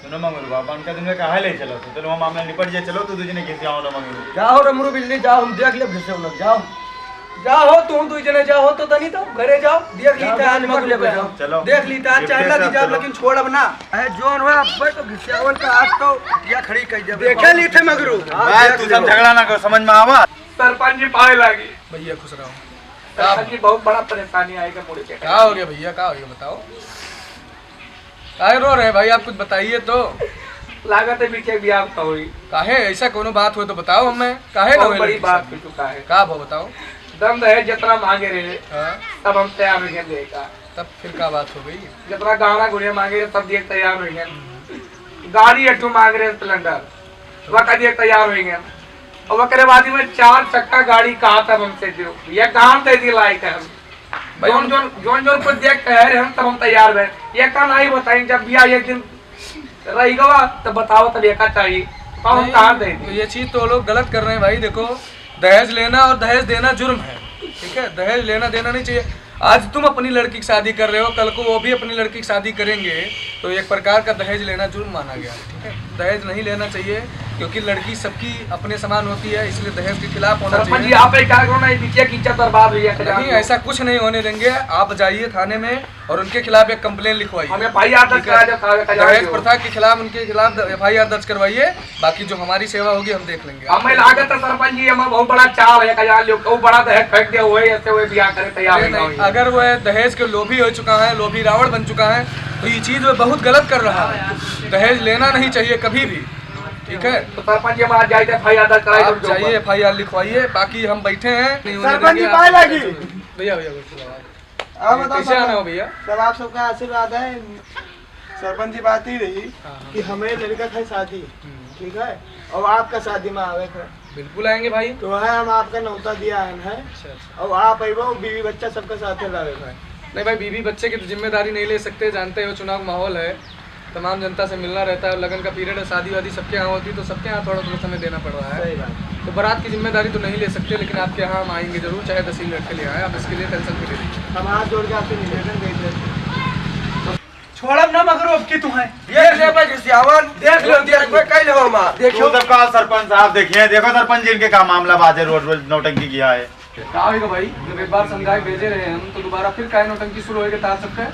सुनो मंगरू बाबा उनका तुमने कहा ले चलो तो चलो हम मामला निपट जाए चलो तो तुझे घिसे आओ ना मंगरू जाओ रमरू बिल्ली जाओ हम देख ले घिसे लोग जाओ जाओ तुम दो जने जाओ तो तनी तो घरे जाओ देख ली आज मगले पे जाओ चलो देख ली आज चाहला दी जाओ लेकिन छोड़ अब ना है जोन हो अब तो घिसेवन का आज तो या खड़ी कर दे देखे ली थे मगरू भाई तू सब झगड़ा ना कर समझ में आवा सरपंच जी पाए लागी भैया खुश रहो। सरपंच जी बहुत बड़ा परेशानी आएगा मुझे क्या हो गया भैया, क्या हो गया बताओ। काहे रो रहे भाई, आप कुछ बताइए तो। लागत है पीछे ब्याह तो हुई काहे ऐसा कोनो बात हो तो बताओ हमें। काहे बहुत बड़ी बात हो चुका है। का भाव बताओ। दम है जितना मांगे रहे हाँ? तब हम तैयार हो गए देगा। तब फिर क्या बात हो गई। जितना गाना गुड़िया मांगे तब देख तैयार हो गए। गाड़ी अट्ठू मांग रहे स्प्लेंडर वह देख तैयार हो गए। और वह बाद में 4 चक्का गाड़ी कहा था हमसे दो ये काम दे दी लायक है हम जोन जोन को देख कह रहे हम तब हम तैयार हुए। ये का नहीं बताएं जब भी एक दिन रही गवा तो बताओ तब एक चाहिए तो हम कहाँ दे ये चीज तो लोग गलत कर रहे हैं भाई। देखो दहेज लेना और दहेज देना जुर्म है, ठीक है। दहेज लेना देना नहीं चाहिए। आज तुम अपनी लड़की की शादी कर रहे हो, कल को वो भी अपनी लड़की की शादी करेंगे तो एक प्रकार का दहेज लेना जुर्म माना गया, ठीक है। दहेज नहीं लेना चाहिए क्योंकि लड़की सबकी अपने समान होती है, इसलिए दहेज के खिलाफ होना चाहिए। यहाँ पे क्या करना है पीछे की इज्जत बर्बाद हुई है। नहीं ऐसा कुछ नहीं होने देंगे। आप जाइए थाने में और उनके खिलाफ एक कंप्लेन लिखवाइए। हमें दहेज प्रथा के खिलाफ उनके खिलाफ FIR दर्ज करवाइए। बाकी जो हमारी सेवा होगी हम देख लेंगे। हमें लागत है सरपंच जी हमें बहुत बड़ा चाव है लोग बड़ा दहेज फेंक दिया हुए ऐसे हुए ब्याह करे तैयार। अगर वह दहेज के लोभी हो चुका है, लोभी रावण बन चुका है तो ये चीज वह बहुत गलत कर रहा है। दहेज लेना नहीं चाहिए कभी भी, ठीक है। तो सरपंच जी हमारा जाइए FIR दर्ज कराइए। आप जाइए FIR लिखवाइए। बाकी हम बैठे हैं। सरपंच जी पाए लगी भैया कैसे आना हो भैया। सब आप सबका आशीर्वाद है। सरपंच जी बात ही रही कि हमें लड़का था शादी, ठीक है, और आपका शादी में आवे थे। बिल्कुल आएंगे भाई। तो है हम आपका न्योता दिया है और आप अबो बीवी बच्चा सबका साथ लावे भाई। नहीं भाई बीवी बच्चे की तो जिम्मेदारी नहीं ले सकते। जानते हो चुनाव माहौल है, तमाम जनता से मिलना रहता है, लगन का पीरियड है, शादी वादी सबके यहाँ होती तो सबके यहाँ थोड़ा थोड़ा समय देना पड़ रहा है। सही बात। तो बारात की जिम्मेदारी तो नहीं ले सकते, लेकिन आपके यहाँ हम आएंगे जरूर, चाहे तहसील लड़के ले आए। आप इसके लिए टेंशन फ्री रहिए। हम हाथ जोड़ के आपसे निवेदन करते छोड़ब ना मगर अब की तुम्हें देख ले भाई घिसियावन देख लो कई लो हम देखो सब का सरपंच साहब देखिए देखो सरपंच जी इनके का मामला बाजे रोज रोज नौटंकी किया है। क्या होगा भाई, जब एक बार समझाए भेजे रहे हम तो दोबारा फिर काहे नौटंकी शुरू होगी तार सबके।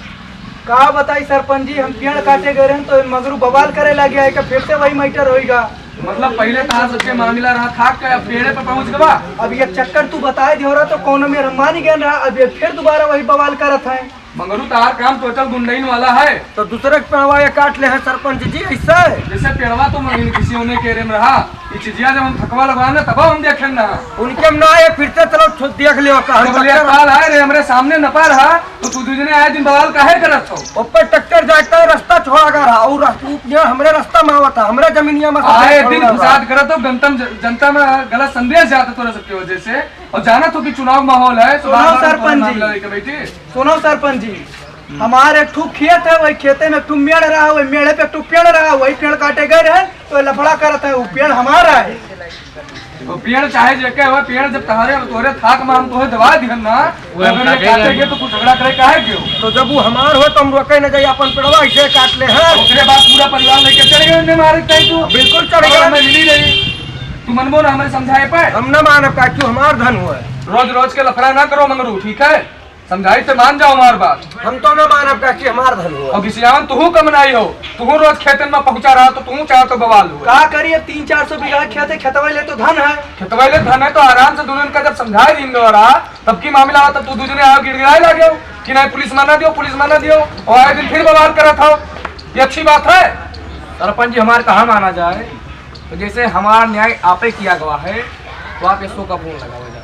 कहा बताई सरपंच जी हम पेड़ काटे गए हैं तो मगरू बवाल करे लगे है कि फिर से वही मैटर होएगा। मतलब पहले तार सबके मामला रहा था क्या पेड़े पे पहुंच गवा। अब ये चक्कर तू बताए दियो रहा तो कौन में रमानी गया रहा। अब ये फिर दोबारा वही बवाल करत है। मंगरू तार काम टोटल गुंडईन वाला है तो दूसरे पेड़वा ये काट ले हैं सरपंच जी ऐसा है। जैसे पेड़वा तो किसी होने के रेम रहा ये चीजिया जब हम थकवा लगवाना तब हम देखें ना उनके हम ना आए फिर से चलो देख लियो काल आए रे हमरे सामने नपा रहा तो तू दूसरे आए दिन बवाल काहे करत हो। ऊपर ट्रैक्टर जाता है रास्ता छोड़ा कर रहा और हमरे रास्ता में आवत था हमरे जमीनिया में आए दिन फसाद करत हो। जनता में गलत संदेश जाता तो सबकी वजह से और जाना तो कि चुनाव माहौल है। सुनो सरपंच जी हमारे एक ठू खेत है वही खेते में तुम मेड़ रहा वही मेड़े पे तू पेड़ रहा वही पेड़ काटे गए रहे तो लफड़ा करता है वो पेड़ हमारा है। तो पेड़ चाहे जेके हुआ पेड़ जब तोरे थाक में हम तोहे दबा दिहन ना काटेंगे तो कुछ झगड़ा करे काहे क्यों। तो जब वो हमार हो तो हम रोके न जाइए अपन पेड़वा ऐसे काट ले हैं। उसके बाद पूरा परिवार लेके चढ़ गए मारे तू बिल्कुल चढ़ गया मैं मिली रही तू मनबो ना हमें समझाए पे हम न मानब का क्यों हमार धन हुआ है। रोज रोज के लफड़ा ना करो मंगरू, ठीक है। समझाई तो मान जाओ हमारी बात। हम तो न मानब का कि हमार धन हुआ। और घिसियावन तू कमनाई हो तू रोज खेतन में पहुंचा रहा तो तू चाह तो बवाल हुआ। क्या करिए 300-400 बीघा खेत है खेतवाले तो धन है। खेतवाले धन है तो आराम से दुल्हन का जब समझाए दिन रहा तब की मामला आता तू दूसरे आओ गिड़गिड़ाए लगे कि नहीं पुलिस माना दियो पुलिस माना दियो और आए दिन फिर बवाल करा था। ये अच्छी बात है। सरपंच जी हमारे कहाँ माना जाए तो जैसे हमारा न्याय आपे किया गया है तो आप इसको का फोन लगाओ जाए।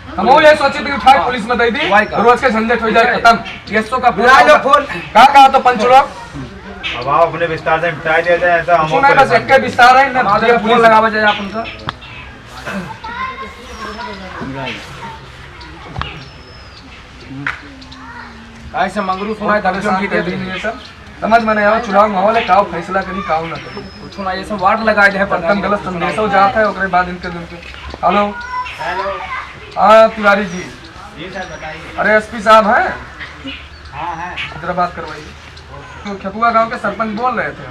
हम ये सोचे थे उठा पुलिस में दे दी रोज के झंझट हो जाए खत्म। ये का फोन क्या कहा तो पंच लोग अब आप अपने विस्तार से मिटा दिया जाए ऐसा हम बस एक विस्तार है ना फोन लगावा जाए आप उनका। ऐसे मंगरू सुनाए धमकी दे दी ये सब समझ में नहीं आवा। चुनाव माहौल है काव फैसला करी काव ना करी कुछ ना ये सब वार्ड लगाए दे एकदम गलत संदेश हो जाता है। उसके बाद इनके दिन के हेलो हाँ तिवारी जी अरे SP साहब हैं। हाँ है इधर बात करवाइए। तो खेपुआ गांव के सरपंच बोल रहे थे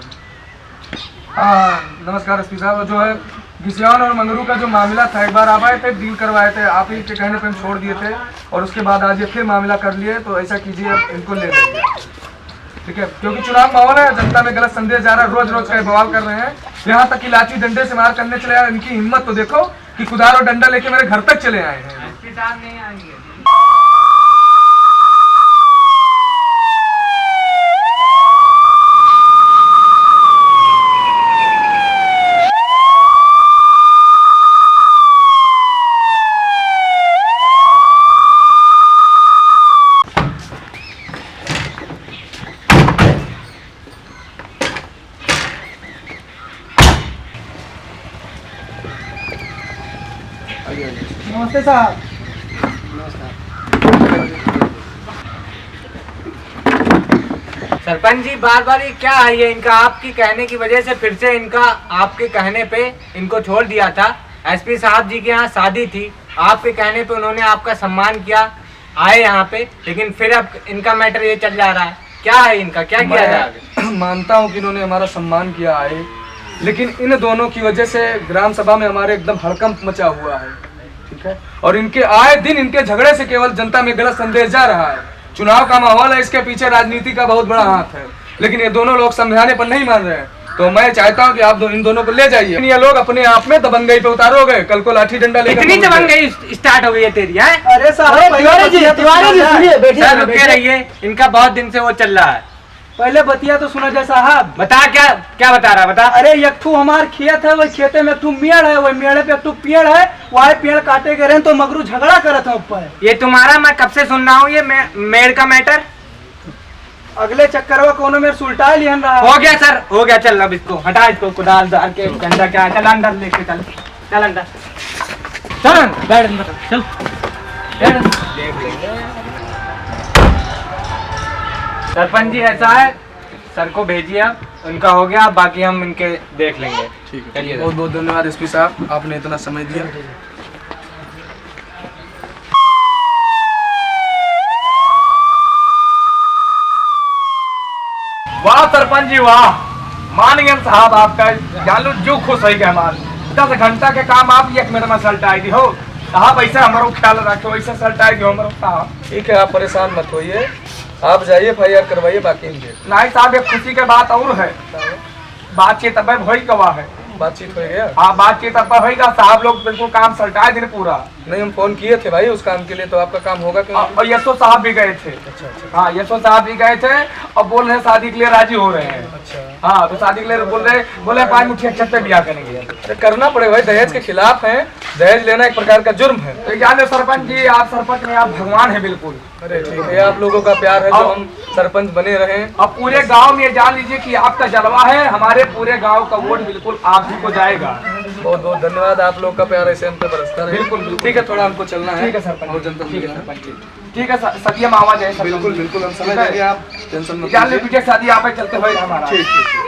हाँ नमस्कार एसपी साहब। जो है घिसियान और मंगरू का जो मामला था, एक बार आप आए थे, डील करवाए थे, आप ही के कहने पे हम छोड़ दिए थे और उसके बाद आज ये फिर मामला कर लिए। तो ऐसा कीजिए, आप इनको ले जाइए, ठीक है? क्योंकि चुनाव माहौल है, जनता में गलत संदेश जा रहा है, रोज रोज का बवाल कर रहे हैं, यहाँ तक कि लाठी डंडे से मार करने चले आए। इनकी हिम्मत तो देखो कि कुदार और डंडा लेके मेरे घर तक चले आए हैं। नमस्ते साहब। सरपंच जी बार बार ये क्या है, ये इनका आपकी कहने की वजह से फिर से इनका आपके कहने पे इनको छोड़ दिया था। एसपी साहब जी के यहाँ शादी थी, आपके कहने पे उन्होंने आपका सम्मान किया, आए यहाँ पे, लेकिन फिर अब इनका मैटर ये चल जा रहा है। क्या है इनका, क्या किया जाए? मानता हूँ कि इन्होंने हमारा सम्मान किया है, लेकिन इन दोनों की वजह से ग्राम सभा में हमारे एकदम हड़कंप मचा हुआ है, ठीक है? और इनके आए दिन इनके झगड़े से केवल जनता में गलत संदेश जा रहा है। चुनाव का माहौल है, इसके पीछे राजनीति का बहुत बड़ा हाथ है, लेकिन ये दोनों लोग समझाने पर नहीं मान रहे हैं। तो मैं चाहता हूँ कि आप इन दोनों को ले जाइए। ये लोग अपने आप में दबंगई पे उतारोगे, कल को लाठी डंडा लेकर इतनी दबंगई स्टार्ट हो गई है तेरी, है? अरे साहब तिवारी जी सुनिए, बैठिए, रुके रहिए। इनका बहुत दिन से वो चल रहा है। पहले बतिया तो सुना जाए साहब। बता, क्या क्या बता रहा है, बता। अरे एक ठू हमार खेत है, वही खेते में एक ठू मेड़ है, वही मेड़े पे एक ठू पेड़ है, वही पेड़ काटे गए रहे तो मगरू झगड़ा करत है ऊपर। ये तुम्हारा मैं कब से सुन रहा हूँ, ये मेड़ का मैटर। अगले चक्कर कोनो में सुलटा लिहन रहा। हो गया सर, हो गया। चल अब इसको हटा, इसको कुदाल डाल के डंडा क्या, चल अंदर लेके चल, चल अंदर, चल बैठ अंदर, चल बैठ अंदर। सरपंच जी ऐसा है, सर को भेजिए आप, उनका हो गया, बाकी हम इनके देख लेंगे। ठीक है, चलिए। बहुत बहुत धन्यवाद एसपी साहब, आपने इतना समय दिया। वाह सरपंच जी वाह, मान गए साहब आपका, जालू जो खुश है गया मान। 10 घंटा के काम आप 1 मिनट में सल्टाई दी हो साहब। ऐसे हमारा ख्याल रखो, ऐसे सल्टाई दी हमारा साहब। ठीक है, आप परेशान मत होइए, आप जाइए FIR करवाइए, बाकी हम देख। नहीं साहब, एक खुशी के बात और है, बातचीत अब हो गवा है। बातचीत हो गया? हाँ बातचीत अब होगा साहब, लोग बिल्कुल काम सल्टाए दिन पूरा। नहीं, हम फोन किए थे भाई उस काम के लिए, तो आपका काम होगा क्यों? और यशो साहब भी गए थे। अच्छा। हाँ यशो साहब भी गए थे और बोल रहे शादी के लिए राजी हो रहे हैं। अच्छा। हाँ तो शादी के लिए बोले 5 मुठ्ठी छत पे ब्याह करेंगे। अरे करना पड़ेगा भाई, दहेज के खिलाफ हैं, दहेज लेना एक प्रकार का जुर्म है। तो जाने सरपंच जी, आप सरपंच में आप भगवान है बिल्कुल। अरे ठीक है, आप लोगों का प्यार है जो हम सरपंच बने रहे। अब पूरे गांव में जान लीजिए कि आपका जलवा है, हमारे पूरे गांव का वोट बिल्कुल आप ही को जाएगा। बहुत बहुत धन्यवाद, आप लोग का प्यार ऐसे हम पे बरसता रहे। बिल्कुल बिल्कुल। ठीक है, थोड़ा हमको चलना है। ठीक है सरपंच, और जनता ठीक है मिलना सरपंच जी, ठीक है सदिया मामा जय। बिल्कुल बिल्कुल, हम समझ ठीक है। लेंगे, आप टेंशन मत जान लीजिए। लीजिए शादी आप ही चलते हुए हमारा। ठीक ठीक।